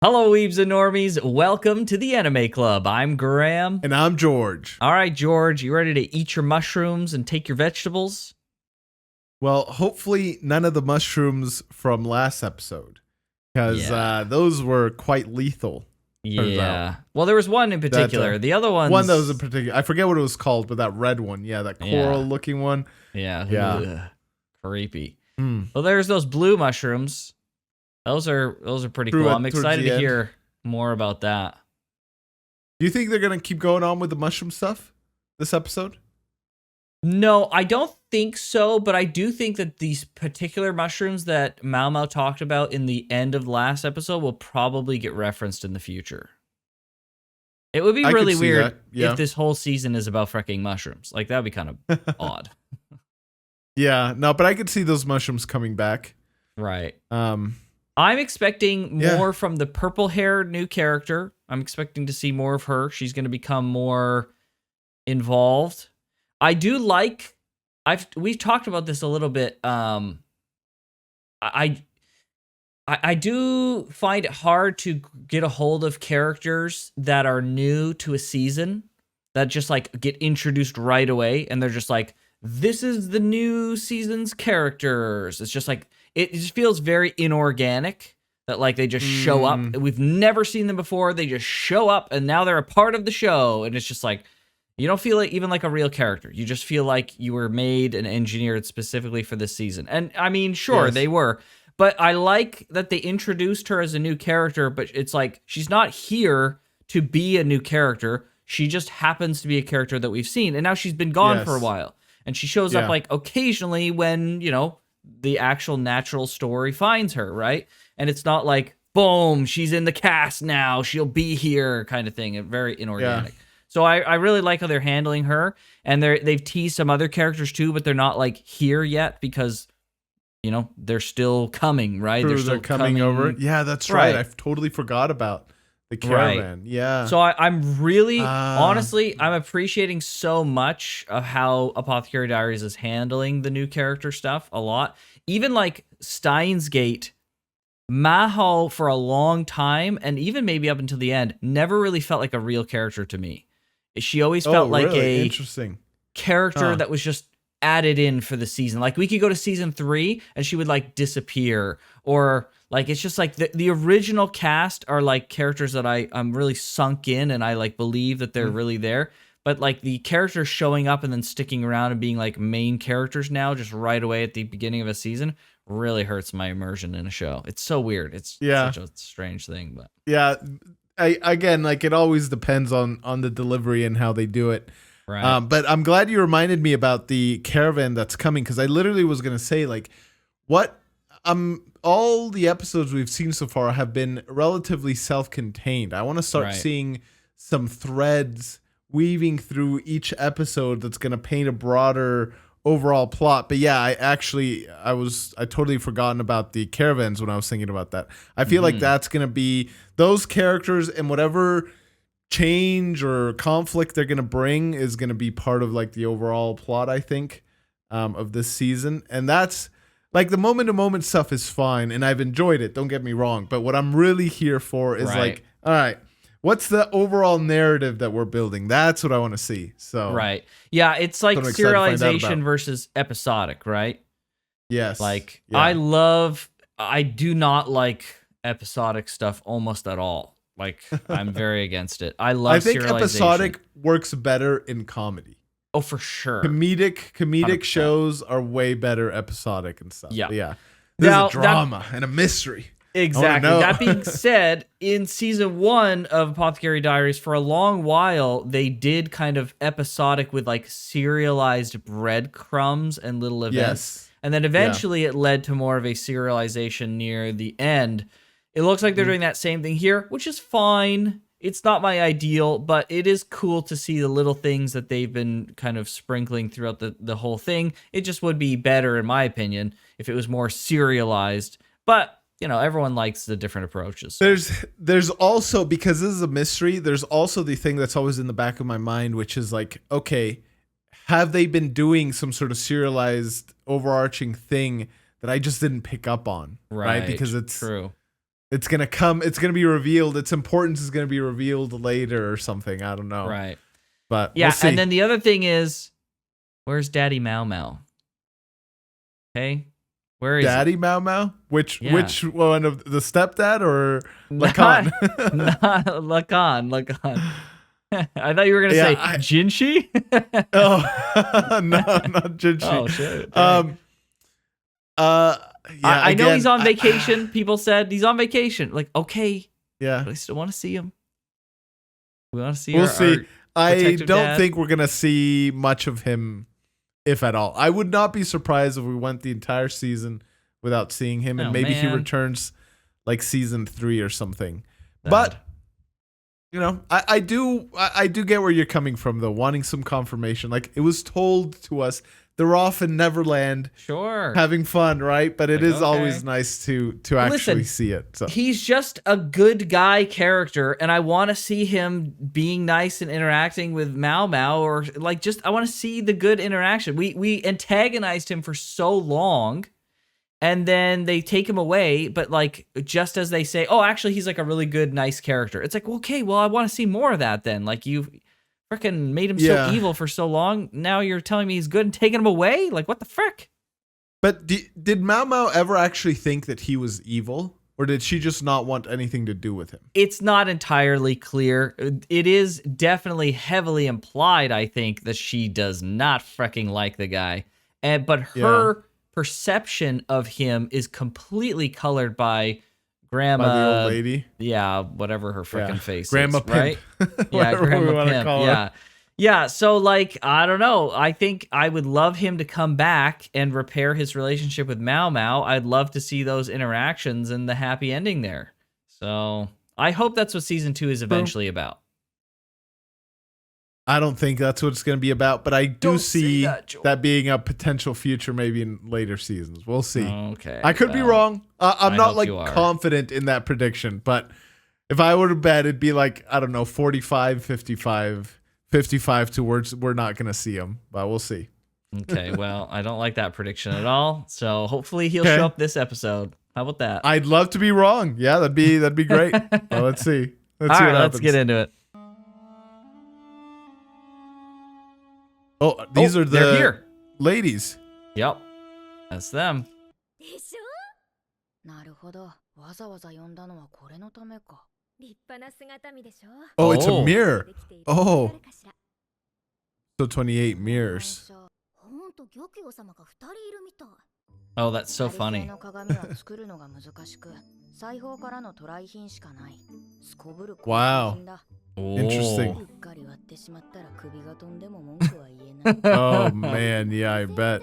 Hello, Weebs and Normies. Welcome to the Anime Club. I'm Graham. And I'm George. All right, George, you ready to eat your mushrooms and take your vegetables? Well, hopefully none of the mushrooms from last episode, because those were quite lethal. Yeah. Well, there was one in particular. The other ones... One that was in particular. I forget what it was called, but that red one. Yeah, that coral-looking one. Yeah. Yeah. Creepy. Mm. Well, there's those blue mushrooms. Those are pretty cool. I'm excited to hear more about that. Do you think they're going to keep going on with the mushroom stuff this episode? No, I don't think so, but I do think that these particular mushrooms that Maomao talked about in the end of the last episode will probably get referenced in the future. It would be really weird if this whole season is about freaking mushrooms. Like, that would be kind of odd. Yeah, no, but I could see those mushrooms coming back. Right. I'm expecting more from the purple-haired new character. I'm expecting to see more of her. She's going to become more involved. I do like... We've talked about this a little bit. I do find it hard to get a hold of characters that are new to a season that just like get introduced right away, and they're just like, this is the new season's characters. It's just like, it just feels very inorganic that like they just show up. We've never seen them before. They just show up and now they're a part of the show. And it's just like, you don't feel like even like a real character. You just feel like you were made and engineered specifically for this season. And I mean, sure, they were. But I like that they introduced her as a new character, but it's like, she's not here to be a new character. She just happens to be a character that we've seen. And now she's been gone for a while. And she shows up like occasionally when, you know, the actual natural story finds her, right? And it's not like, boom, she's in the cast now, she'll be here kind of thing. Very inorganic. So I really like how they're handling her. And they've teased some other characters too, but they're not like here yet because, you know, they're still coming, right? True, they're coming over. Yeah, that's right. I totally forgot about the caravan. Yeah. So I'm really, honestly, I'm appreciating so much of how Apothecary Diaries is handling the new character stuff a lot. Even like Steins Gate, Maho for a long time, and even maybe up until the end, never really felt like a real character to me. She always felt like a interesting character that was just added in for the season. Like we could go to season 3 and she would like disappear, or like it's just like the original cast are like characters that I'm really sunk in and I like believe that they're really there. But like the characters showing up and then sticking around and being like main characters now just right away at the beginning of a season really hurts my immersion in a show. It's so weird. It's such a strange thing, but again, like it always depends on the delivery and how they do it. Right. But I'm glad you reminded me about the caravan that's coming, because I literally was going to say, like, all the episodes we've seen so far have been relatively self-contained. I want to start seeing some threads weaving through each episode that's going to paint a broader overall plot. But yeah, I totally forgotten about the caravans when I was thinking about that. I feel like that's going to be those characters, and whatever change or conflict they're going to bring is going to be part of like the overall plot, I think, of this season. And that's like the moment to moment stuff is fine, and I've enjoyed it, don't get me wrong, but what I'm really here for is like, all right, what's the overall narrative that we're building? That's what I want to see. So yeah, it's like serialization versus episodic, right? Yes. Like I do not like episodic stuff almost at all. Like, I'm very against it. I think episodic works better in comedy. Oh, for sure. Comedic 100%. Shows are way better episodic and stuff. Yeah. There's a drama and a mystery. Exactly. That being said, in season 1 of Apothecary Diaries, for a long while, they did kind of episodic with like serialized breadcrumbs and little events. Yes. And then eventually it led to more of a serialization near the end. It looks like they're doing that same thing here, which is fine. It's not my ideal, but it is cool to see the little things that they've been kind of sprinkling throughout the whole thing. It just would be better, in my opinion, if it was more serialized. But, you know, everyone likes the different approaches. There's also, because this is a mystery, there's also the thing that's always in the back of my mind, which is like, okay, have they been doing some sort of serialized overarching thing that I just didn't pick up on? Right? Because it's true. it's gonna come. It's gonna be revealed. Its importance is gonna be revealed later or something. I don't know. Right. But Yeah, we'll see. and then the other thing is, where's Daddy Maomao? Okay, where is Daddy Maomao? Which Yeah. which one of the stepdad or Not- Lacan? Not Lacan. I thought you were gonna say Jinshi. Oh no, not Jinshi. Oh shit. Dang. Yeah, I know again, he's on vacation. People said he's on vacation. Like, okay, Yeah, but I still want to see him. We want to see. we'll see. I protective don't dad. think we're gonna see much of him, if at all. I would not be surprised if we went the entire season without seeing him, and Oh, maybe he man. returns like season 3 or something. Sad. But you know, I do get where you're coming from though, wanting some confirmation. Like it was told to us, they're off in Neverland Sure. having fun, right? But it Like, is always okay. nice to actually see it. So He's just a good guy character, and I want to see him being nice and interacting with Maomao, or like just I want to see the good interaction. We antagonized him for so long, and then they take him away, but like just as they say, oh, actually he's like a really good, nice character. It's like, okay, well, I want to see more of that then. Like you freaking made him Yeah. so evil for so long. Now you're telling me he's good and taking him away? Like what the frick? But did Maomao ever actually think that he was evil? Or did she just not want anything to do with him? It's not entirely clear. It is definitely heavily implied, I think, that she does not freaking like the guy. But her perception of him is completely colored by Grandma. By the old lady? Yeah, whatever her freaking face Grandma is. Pimp. Right? Yeah, Whatever we Grandma wanna Pimp. call her. Yeah. Yeah, so like, I don't know. I think I would love him to come back and repair his relationship with Maomao. I'd love to see those interactions and the happy ending there. So I hope that's what season 2 is eventually about. I don't think that's what it's going to be about, but I do Don't see say that, Joel. that being a potential future maybe in later seasons. We'll see. Okay. I could be well, wrong. I'm I not hope like you are. confident in that prediction, but if I were to bet, it'd be like, I don't know, 45, 55 towards we're not going to see him, but we'll see. Okay, well, I don't like that prediction at all. So hopefully he'll Okay. show up this episode. How about that? I'd love to be wrong. Yeah, that'd be great. Well, let's see. Let's all see right, what let's happens. get into it. Oh, these are they're the here. ladies. Yep. That's them. でしょなるほど。わざわざ呼んだのはこれのためか。立派な姿見でしょ Oh, it's a Oh. mirror. できている Oh. 誰かしら So 28 mirrors. ほんと玉葉様が2人いるみたい Oh, that's so 光製 funny. の鏡は作るのが難しく、裁縫からの渡来品しかない。すこぶる高級品だ。 Interesting. うっかり割ってしまったら首が飛んでも文句は言えない。 Oh man, yeah, I bet.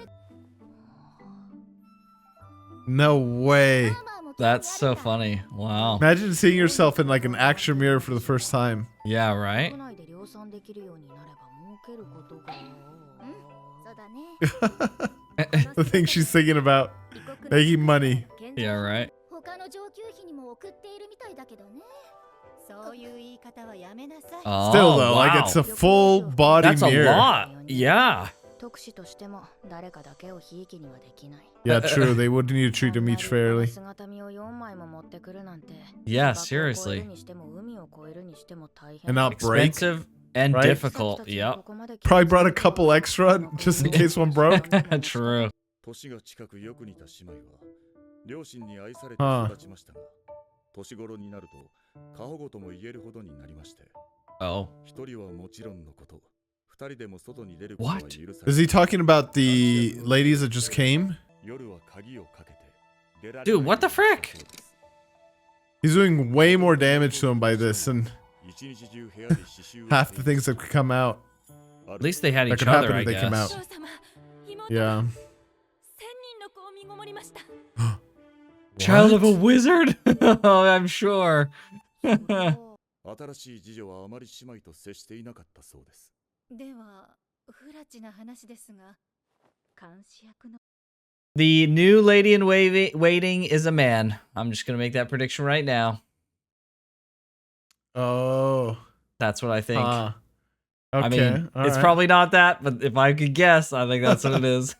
No way. That's so funny. Wow. Imagine seeing yourself in like an action mirror for the first time. Yeah, right? 国内で量産できるようになれば儲けることが。そうだね The thing she's thinking about. Making money. Yeah, right. 他の上級妃にも送っているみたいだけどねそういう言い方はやめなさい Oh, Still though, like wow. it's a full body That's a mirror. lot. Yeah. 特使としても誰かだけをひいきにはできない。 Yeah, true. They would need to treat them each fairly. 姿見を4枚も持ってくるなんて。 Yeah, 砂漠を越える seriously. にしても海を越えるにしても大変 And not break. Expensive and right? difficult. Yep. Probably brought a couple extra just in case one broke. True. 年が近くよく似た姉妹は両親に愛されて育ちましたが、年頃になると過保護とも言えるほどになりまして、 Oh. 一人はもちろんのこと、二人でも外に出ることは What? 許され Is he talking about the ladies that just came? 夜は鍵をかけて出られ Dude, what the frick? He's doing way more damage to him by this and 一日中部屋で刺繍を half the things that could come out. At least they had That each could happen other, I if they came guess. out. お嬢様妹 Yeah. 1000人の子を身ごもりました Child of a wizard? Oh, I'm sure. 新しい次女はあまり姉妹と接していなかったそうです。では不埒な話ですが監視役の The new lady in waiting is a man. I'm just going to make that prediction right now. Oh. That's what I think. Okay. I mean, all it's right. probably not that, but if I could guess, I think that's what it is.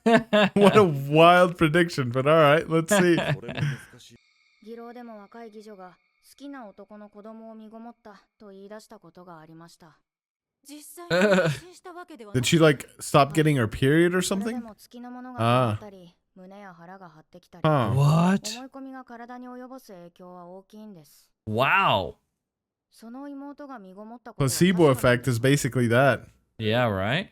What a wild prediction, but all right, let's see. これも難しい。議論でも若い妓女が好きな男の子供を身ごもったと言い出したことがありました。 Did she like stop getting her period or something? Ah. What? Wow. Placebo effect is basically that. Yeah, right?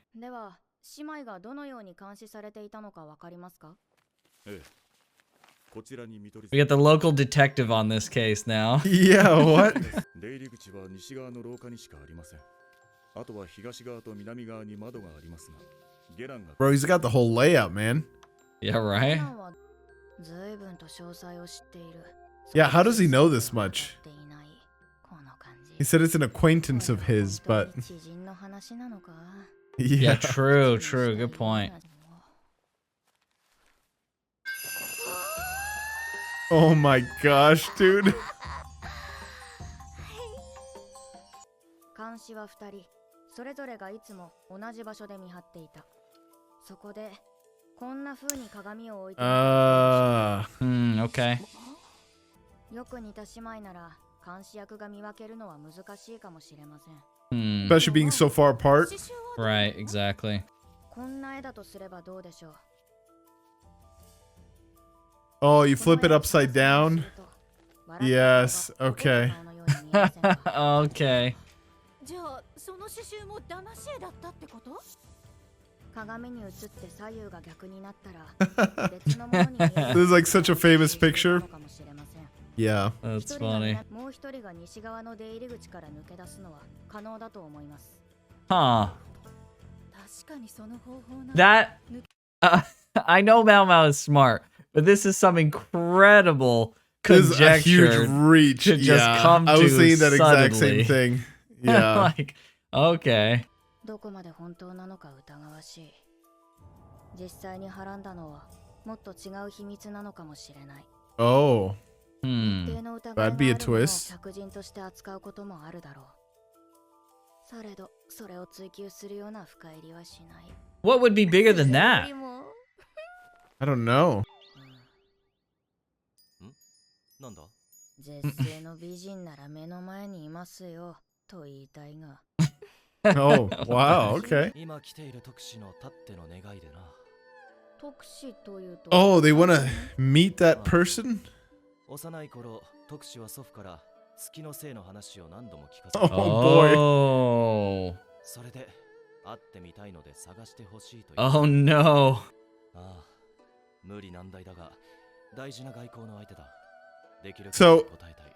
We get the local detective on this case now. Yeah, what? 出入り口は西側の廊下にしかありません。あとは東側と南側に窓がありますが、ゲランが Bro, he's got the whole layout, man. Yeah, right? Yeah, how does he know this much? He said it's an acquaintance of his, but Yeah, true, true. Good point. Oh my gosh, dude. 監視は2人それぞれがいつも同じ場所で見張っていた。そこでこんな風に鏡を置いて Okay. よく似た姉妹なら監視役が見分けるのは難しいかもしれません。 Especially being so far apart. Right, exactly. こんな絵だとすればどうでしょう。 Oh, you flip it upside down? Yes, okay. Okay. じゃあその刺繍も騙し絵だったってこと？鏡に映って左右が逆になったら別のものに見える This is like such a famous picture. かもしれません。 Yeah. That's funny. もう一人が西側の出入り口から抜け出すのは可能だと思います。 Huh. 確かにその方法な。 That I know Maomao is smart, but this is some incredible This is a huge conjecture reach. to just Yeah, come I was to saying that exact suddenly. same thing. Yeah. Like, okay. どこまで本当なのか疑わしい。実際にはらんだのはもっと違う秘密なのかもしれない。 Oh. 一 Hmm. 定の疑いがある That'd be a ものを twist. 客人として扱うこともあるだろう。されどそれを追求するような深入りはしない。 What would be bigger than that? I don't know. なんだ？絶世の美人なら目の前にいますよと言いたいが。 Oh, wow. Okay. 今来ている特使のたっての願いでな。特使というと。 Oh, they want to meet that person? 幼い頃、特使は祖父から月のせいの話を何度も聞かせ Oh た。 boy. Oh. それで会ってみたいので探してほしいと Oh no. ああ、無理難題だが大事な外交の相手だ。できる So- 答えたい。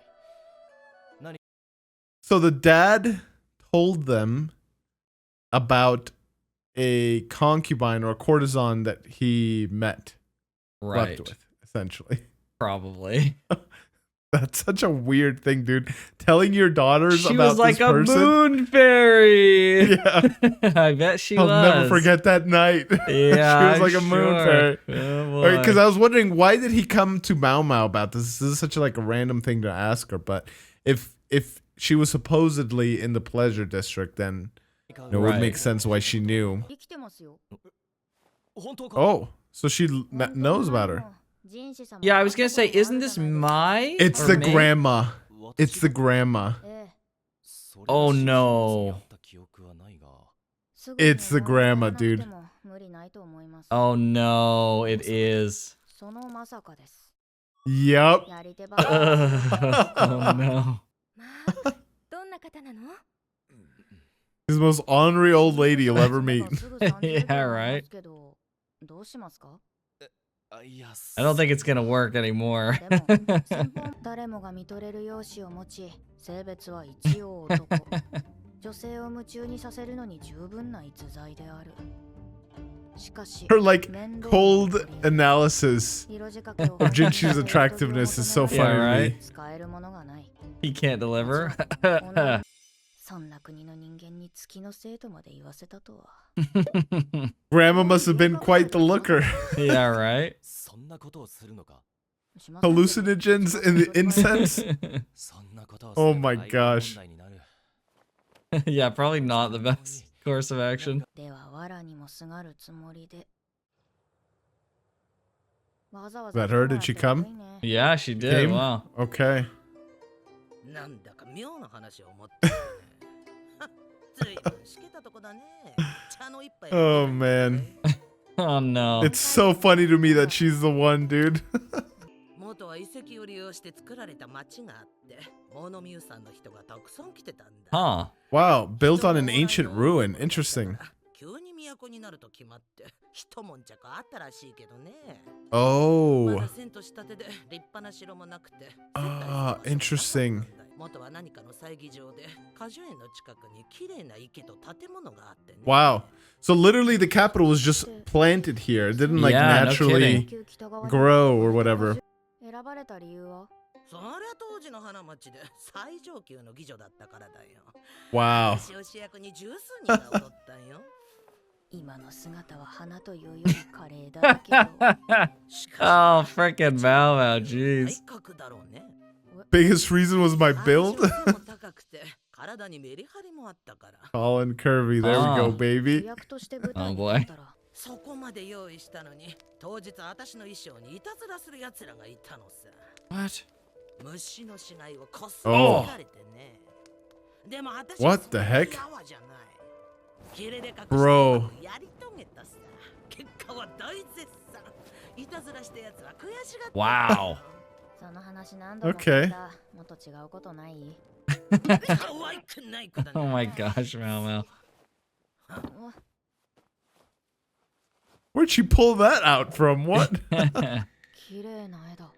So the dad told them about a concubine or a courtesan that he met, Right. slept with, essentially. Probably. That's such a weird thing, dude. Telling your daughters She about was like this a person. moon fairy. Yeah. I bet she I'll was. never forget that night. Yeah, she was like a moon fairy. Oh, Because I was wondering, why did he come to Maomao about this? This is such like a random thing to ask her. But if she was supposedly in the pleasure district, then it would Right. make sense why she knew. 生きてますよ。 本当か？ Oh, so she knows about her. Yeah, I was gonna say, isn't this Mai? It's Or the Mei? grandma. It's the grandma. ええ Oh, no. It's the grandma, dude. 無理ないと思います。 Oh no, it is. そのまさかです。 Yup. やり手ば Oh no. まあどんな方なの？ He's the most ornery old lady you'll ever meet. Yeah, right. けどどうしますか？ いや、 I don't think it's gonna work anymore. でも先方誰もが見とれる容姿を持ち、性別は一応男。女性を夢中にさせるのに十分な逸材である。しかし、 Her like 面倒な cold 取り合い analysis 色仕掛けを of Jinshi's attractiveness is so funny Yeah, to right? me. 使えるものがない。 He can't deliver. そんな国の人間に月の生徒まで言わせたとは。 Grandma must have been quite the looker. Yeah, right? そんなことをするのか。 しませんけど Hallucinogens in the incense? そんなことを Oh すれば my 外交 gosh. 問題になる。 Yeah, probably not the best course of action. では、藁にもすがるつもりで。That her? Did she come? Yeah, she did. Came? Wow. Okay. なんだか妙な話を思ってるね。ずいぶんしけたとこだね。茶の一杯。Oh man. Oh no. It's so funny to me that she's the one, dude. 元は遺跡を利用して作られた町があって、モノミューさんの人がたくさん来てたんだ。Huh. Wow, built on an ancient ruin. Interesting. 急に都になると決まって、一悶着あったらしいけどね。Oh. まだ遷都したてで立派な城もなくて。Ah, interesting. 元は何かの祭儀場で果樹園の近くに綺麗な池と建物があってね。Wow. So literally the capital was just planted here. It didn't like Yeah, no naturally grow or whatever. 選ばれた理由は？そりゃ当時の花町で最上級の妓女だったからだよ。 Wow. 私を主役に十数人が踊ったんよ。今の姿は花というより華麗だけど。Oh, freaking Maomao. Jeez. 体格だろうね。 Biggest reason was my build. 高くて体にメリハリもあったから。 Tall and curvy. There we go, 主 baby. 役として舞台 Oh に boy. 立ったら、そこまで用意したのに、当日私の衣装にいたずらする奴らがいたのさ。 What? 虫の死骸をこっそり Oh. 描かれてね。でも私 What the heck? はじゃない。切れで隠して Bro. やり遂げたさ。結果は大絶賛。いたずらした奴は悔しがって。 Wow. その話何度も Okay. 聞いた。もっと違うことない？ 可愛くない子だね。 Oh my gosh, Maomao. Where'd she pull that out from? What? 綺麗な絵だ。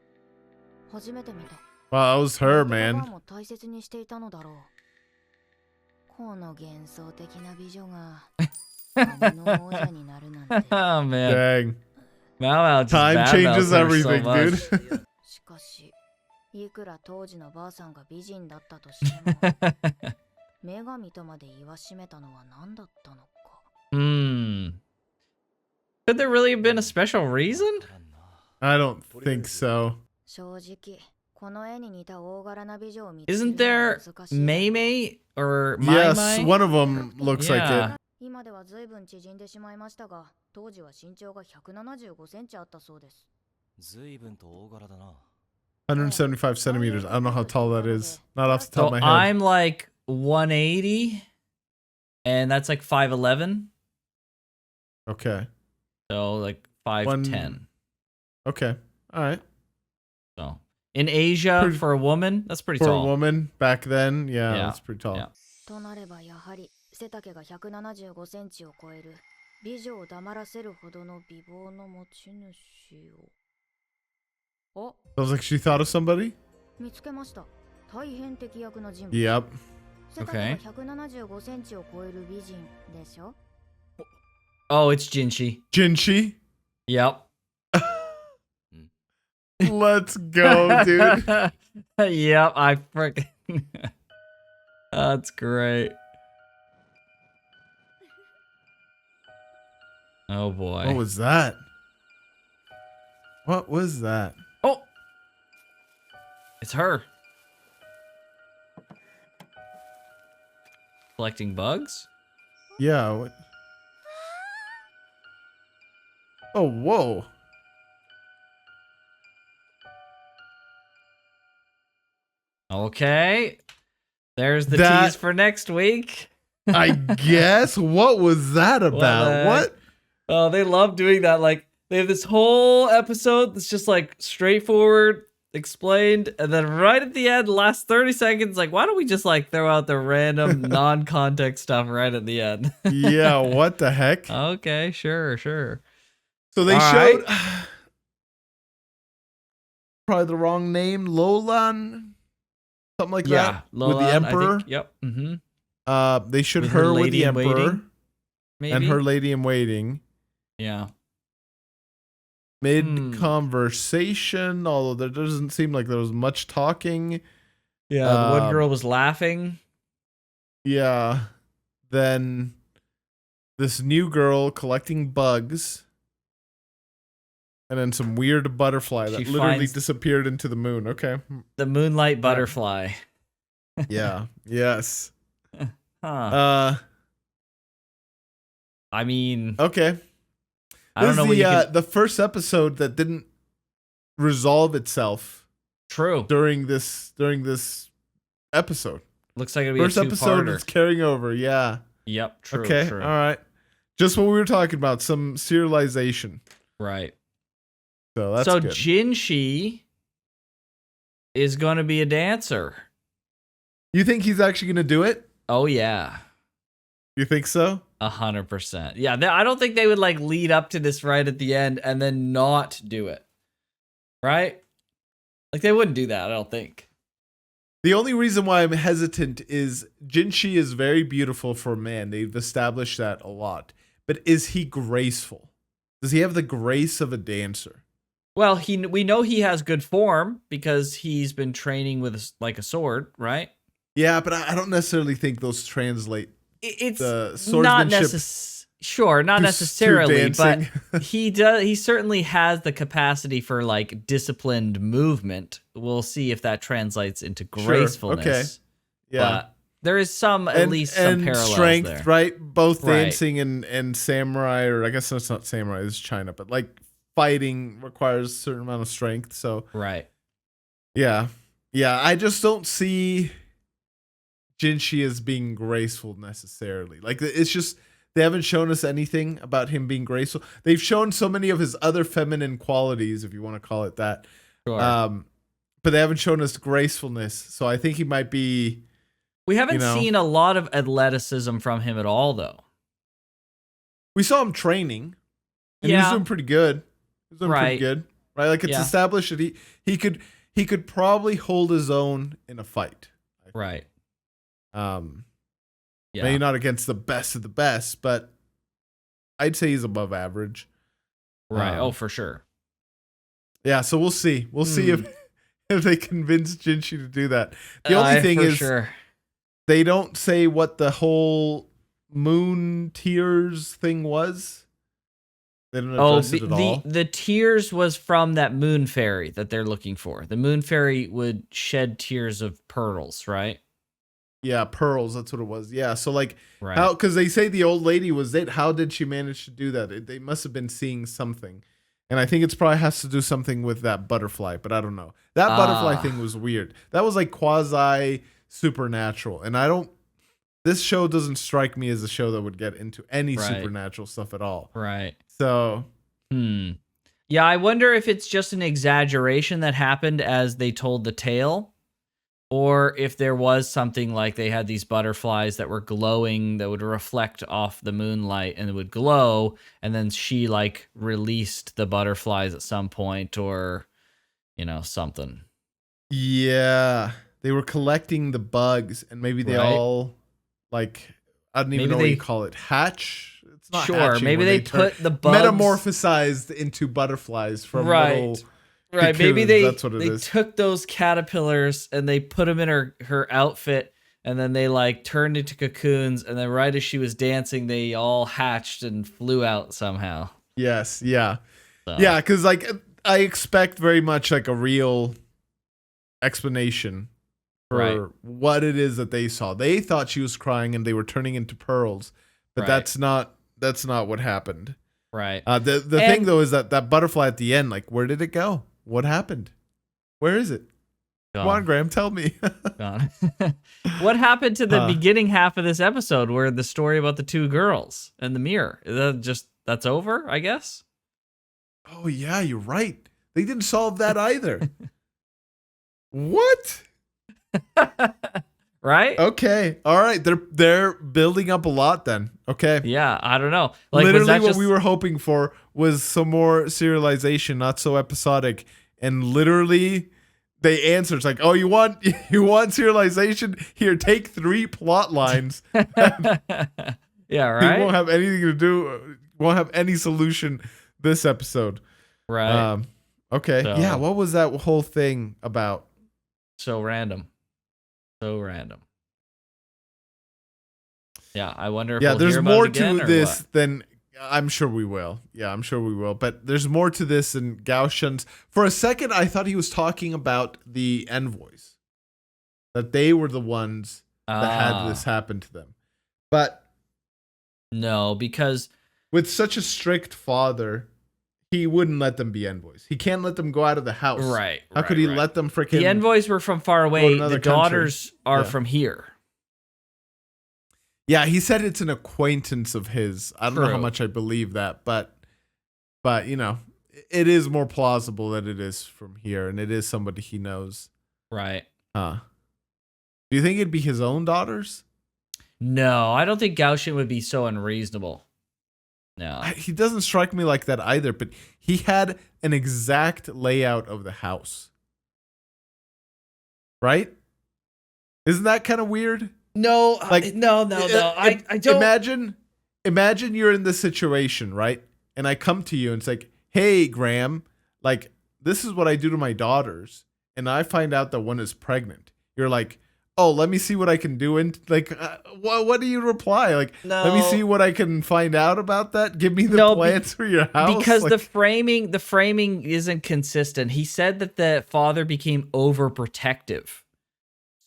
初めて見た。 Wow, that was her, 言葉 man. も大切にしていたのだろう。この幻想的な美女が髪の王者になるなんて。 Oh man. Dang. Maomao just Time changes badmouths her so everything, much. dude. しかし、いくら当時のばあさんが美人だったとしても、女神とまで言わしめたのは何だったのか。Hmm. Could there really have been a special reason? I don't think so. 正直、この絵に似た大柄な美女を見つける Isn't の there は難しい。 Maymay or Yes, Maimai? one of them looks like Yeah. it. 今では随分縮んでしまいましたが、当時は身長が175センチあったそうです。随分と大柄だな。175 centimeters. I don't know how tall that is. Not off the top So of my head. I'm like 180, and that's like 5'11. Okay. So like 5'10. Okay. All right. So in Asia, Pretty- for a woman, that's pretty For a tall. woman back then, yeah, Yeah. that's pretty tall. Yeah. となればやはり背丈が175センチを超える美女を黙らせるほどの美貌の持ち主を。 Sounds like she thought of somebody. 見つけました。大変適役の人物。 Yep. 背丈が175センチを超える美人でしょ。 Oh, it's Jinshi. Jinshi. Yep. Let's go, dude. Yep, I freaking. That's great. Oh boy. What was that? What was that? Oh! It's her. Collecting bugs? Yeah. What? Oh, whoa. Okay. There's the That- tease for next week. I guess. What was that about? the What? heck? Oh, they love doing that. Like, they have this whole episode that's just like straightforward, explained, and then right at the end, last 30 seconds, like, why don't we just like throw out the random non-context stuff right at the end? Yeah, what the heck? Okay, sure. So they All showed probably the wrong name, Lolan, something like Yeah, that, with Lolan, the I emperor. think. Yep. Mm-hmm. They showed With her her with lady the in waiting, emperor Maybe. and her lady in waiting. Yeah. Mid conversation, although there doesn't seem like there was much talking. Yeah. The one girl was laughing. Yeah. Then this new girl collecting bugs. And then some weird butterfly that She literally finds- disappeared into the moon. Okay. The moonlight butterfly. Yeah. Yes. Huh. I mean, Okay. I don't know This what is you can. the first episode that didn't resolve itself True. during this episode. Looks like it'll be First a episode two-parter. is carrying over. Yeah. Yep. True. Okay. True. All right. Just what we were talking about. Some serialization. Right. So that's so good. Jinshi is going to be a dancer. You think he's actually going to do it? Oh yeah. You think so? 100%. Yeah. I don't think they would like lead up to this right at the end and then not do it. Right? Like they wouldn't do that. I don't think. The only reason why I'm hesitant is Jinshi is very beautiful for a man. They've established that a lot. But is he graceful? Does he have the grace of a dancer? Well, we know he has good form because he's been training with like a sword, right? Yeah, but I don't necessarily think those translate. It's the not swordsmanship sure, not to necessarily, but dancing. he does. He certainly has the capacity for like disciplined movement. We'll see if that translates into gracefulness. Okay. Yeah. But there is some, at least some parallels strength, there. right? Both Right. dancing and samurai, or I guess that's not samurai, it's China, but like fighting requires a certain amount of strength. So Right. yeah. I just don't see Jinshi as being graceful necessarily. Like it's just they haven't shown us anything about him being graceful. They've shown so many of his other feminine qualities, if you want to call it that. Sure. But they haven't shown us gracefulness. So I think he might be. We haven't you know. seen a lot of athleticism from him at all, though. We saw him training, and he was doing pretty good. He was doing pretty good, right? Like it's established that he could probably hold his own in a fight. Right. Maybe not against the best of the best, but I'd say he's above average. Right. Oh, for sure. Yeah. So we'll see. We'll see if they convince Jinshi to do that. The only thing is, they don't say what the whole moon tears thing was. They don't address it at all. The tears was from that moon fairy that they're looking for. The moon fairy would shed tears of pearls, right? Yeah, pearls. That's what it was. Yeah. So like, Right. how? Because they say the old lady was it. How did she manage to do that? They must have been seeing something, and I think it's probably has to do something with that butterfly. But I don't know. That butterfly thing was weird. That was like quasi supernatural, and I don't. This show doesn't strike me as a show that would get into any supernatural stuff at all. Right. So. Yeah, I wonder if it's just an exaggeration that happened as they told the tale. Or if there was something like they had these butterflies that were glowing that would reflect off the moonlight and it would glow. And then she like released the butterflies at some point or, something. Yeah. They were collecting the bugs and maybe they all like, I don't even know what you call it. Hatch? It's not hatching, maybe they put the bugs. Metamorphosized into butterflies from little... Right, maybe that's what it they is. took those caterpillars and they put them in her outfit and then they like turned into cocoons and then right as she was dancing they all hatched and flew out somehow. Yes, yeah. So. Yeah, because like I expect very much like a real explanation for what it is that they saw. They thought she was crying and they were turning into pearls, but that's not what happened. Right. The thing though is that butterfly at the end, like where did it go? What happened? Where is it? Gone. Come on, Graham, tell me. Gone. What happened to the beginning half of this episode where the story about the two girls and the mirror? Is that that's over, I guess? Oh yeah, you're right. They didn't solve that either. What? Right? Okay. All right. They're building up a lot then. Okay. Yeah, I don't know. Like literally what we were hoping for was some more serialization, not so episodic. And literally they answered. It's like, oh, you want serialization? Here, take 3 plot lines. Yeah, right. We won't have anything to do. Won't have any solution this episode. Right. Okay. So, yeah. What was that whole thing about? So random. Yeah, I wonder if we'll there's hear about more it again, to or this what? than I'm sure we will. Yeah, I'm sure we will. But there's more to this than Gao Shun's. For a second, I thought he was talking about the envoys, that they were the ones that had this happen to them. But no, because with such a strict father, he wouldn't let them be envoys. He can't let them go out of the house. Right. How could he let them freaking... The envoys were from far away. The daughters are from here. Yeah, he said it's an acquaintance of his. I don't know how much I believe that, but you know, it is more plausible that it is from here, and it is somebody he knows. Right. Do you think it'd be his own daughters? No, I don't think Gaoshin would be so unreasonable. No. He doesn't strike me like that either, but he had an exact layout of the house. Right? Isn't that kind of weird? No, like no. I don't. Imagine you're in this situation, right? And I come to you and it's like, hey, Graham, like, this is what I do to my daughters. And I find out that one is pregnant. You're like, oh, let me see what I can do. And like, what do you reply? Like, let me see what I can find out about that. Give me the plans for your house. Because like, the framing isn't consistent. He said that the father became overprotective.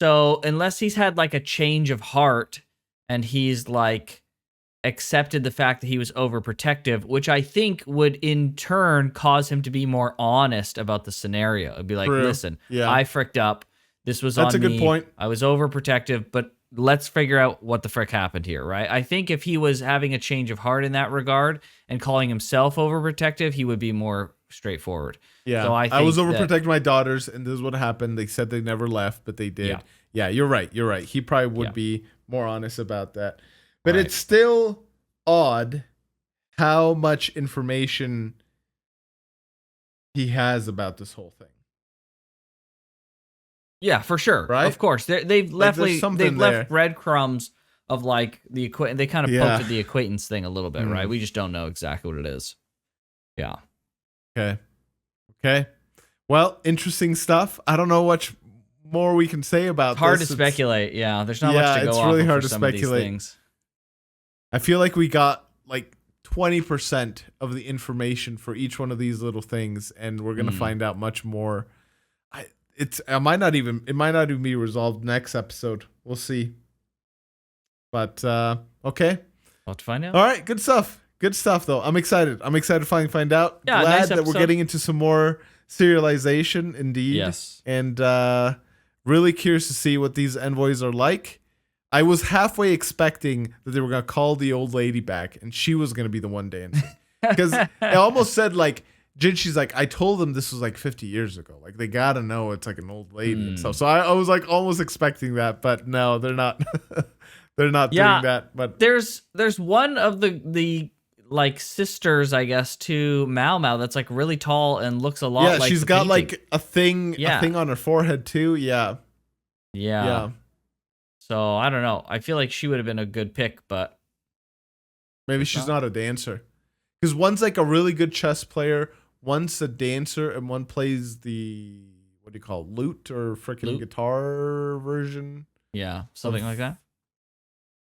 So unless he's had like a change of heart and he's like accepted the fact that he was overprotective, which I think would in turn cause him to be more honest about the scenario. It'd be like, listen, I fricked up. This was on me. That's a good point. I was overprotective, but let's figure out what the frick happened here, right? I think if he was having a change of heart in that regard and calling himself overprotective, he would be more straightforward. Yeah, so I was overprotecting my daughters, and this is what happened. They said they never left, but they did. Yeah, you're right. You're right. He probably would be more honest about that. But it's still odd how much information he has about this whole thing. Yeah, for sure. Right? Of course. They've left breadcrumbs of like the they kind of poked at the acquaintance thing a little bit, right? We just don't know exactly what it is. Yeah. Okay. Well, interesting stuff. I don't know what more we can say about hard this. To speculate. Yeah, there's not much to go off. It's really hard to speculate. I feel like we got like 20% of the information for each one of these little things, and we're gonna find out much more. It might not even be resolved next episode. We'll see. But okay. We'll have to find out. All right, good stuff. Good stuff though. I'm excited. To find out. Yeah, glad that we're getting into some more serialization indeed. Yes. And really curious to see what these envoys are like. I was halfway expecting that they were gonna call the old lady back and she was gonna be the one dancing. Because it almost said like Jinshi's like, I told them this was like 50 years ago. Like, they gotta know it's like an old lady and stuff. So I was like almost expecting that, but no, they're not. They're not doing that. But there's one of the like sisters, I guess, to Maomao that's like really tall and looks a lot like. Yeah, she's got like a thing on her forehead too. Yeah. So I don't know. I feel like she would have been a good pick, but maybe she's not a dancer. Because one's like a really good chess player. One's a dancer and one plays the, what do you call it, lute or freaking guitar version? Yeah, something like that.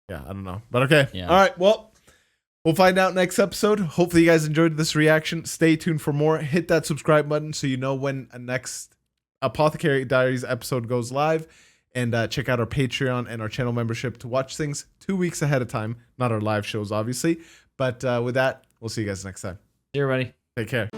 Yeah, I don't know. But okay. Yeah. All right, well, we'll find out next episode. Hopefully you guys enjoyed this reaction. Stay tuned for more. Hit that subscribe button so you know when a next Apothecary Diaries episode goes live. And check out our Patreon and our channel membership to watch things 2 weeks ahead of time. Not our live shows, obviously. But with that, we'll see you guys next time. See you, everybody. Take care.